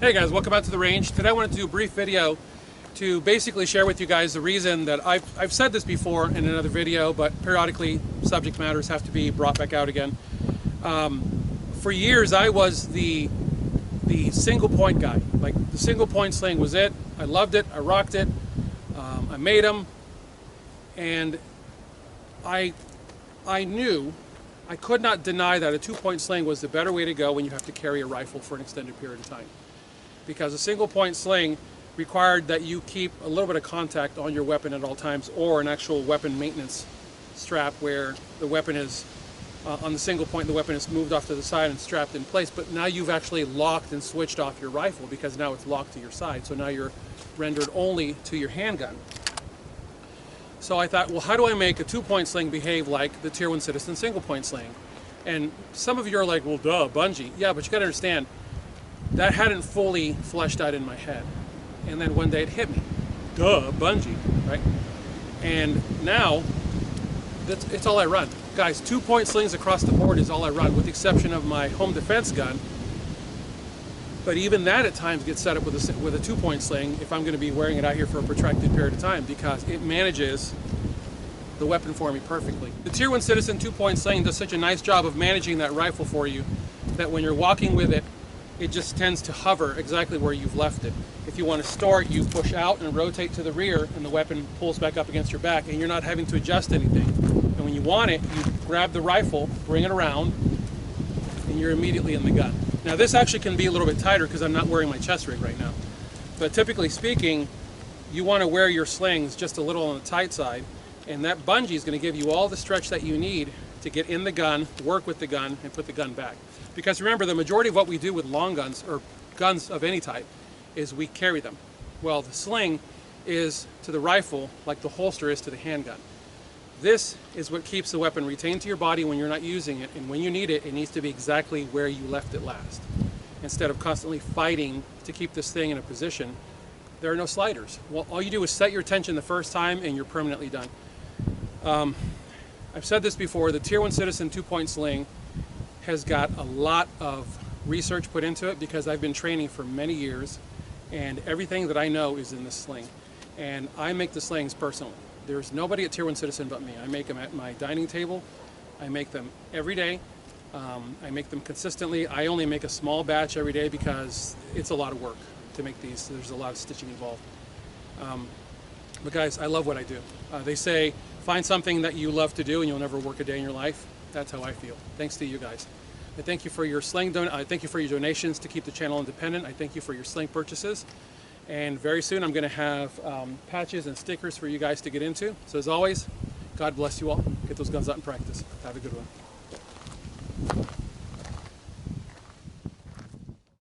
Hey guys, welcome back to the range. Today I wanted to do a brief video to basically share with you guys the reason that I've said this before in another video, but periodically subject matters have to be brought back out again. For years I was the single point guy. Like the single point sling was it. I loved it, I rocked it, I made them, and I knew I could not deny that a two-point sling was the better way to go when you have to carry a rifle for an extended period of time. Because a single point sling required that you keep a little bit of contact on your weapon at all times, or an actual weapon maintenance strap where the weapon is on the single point, the weapon is moved off to the side and strapped in place, but now you've actually locked and switched off your rifle because now it's locked to your side, so now you're rendered only to your handgun. So I thought, well, how do I make a two-point sling behave like the Tier 1 Citizen single-point sling? And some of you are like, well, duh, bungee. Yeah, but you gotta understand, that hadn't fully fleshed out in my head. And then one day it hit me. Duh, bungee, right? And now, it's all I run. Guys, two-point slings across the board is all I run, with the exception of my home defense gun. But even that at times gets set up with a two-point sling if I'm going to be wearing it out here for a protracted period of time, because it manages the weapon for me perfectly. The Tier 1 Citizen two-point sling does such a nice job of managing that rifle for you that when you're walking with it, it just tends to hover exactly where you've left it. If you want to store it, you push out and rotate to the rear and the weapon pulls back up against your back and you're not having to adjust anything. And when you want it, you grab the rifle, bring it around, and you're immediately in the gun. Now this actually can be a little bit tighter because I'm not wearing my chest rig right now. But typically speaking, you want to wear your slings just a little on the tight side, and that bungee is going to give you all the stretch that you need to get in the gun, work with the gun, and put the gun back. Because remember, the majority of what we do with long guns, or guns of any type, is we carry them. Well, the sling is to the rifle like the holster is to the handgun. This is what keeps the weapon retained to your body when you're not using it, and when you need it, it needs to be exactly where you left it last. Instead of constantly fighting to keep this thing in a position, there are no sliders. Well, all you do is set your attention the first time and you're permanently done. I've said this before, the Tier 1 Citizen two-point sling has got a lot of research put into it because I've been training for many years and everything that I know is in this sling. And I make the slings personally. There's nobody at Tier 1 Citizen but me. I make them at my dining table. I make them every day. I make them consistently. I only make a small batch every day because it's a lot of work to make these. There's a lot of stitching involved. But guys, I love what I do. They say, find something that you love to do and you'll never work a day in your life. That's how I feel. Thanks to you guys. I thank you for your sling I thank you for your donations to keep the channel independent. I thank you for your sling purchases. And very soon I'm going to have patches and stickers for you guys to get into. So as always, God bless you all. Get those guns out and practice. Have a good one.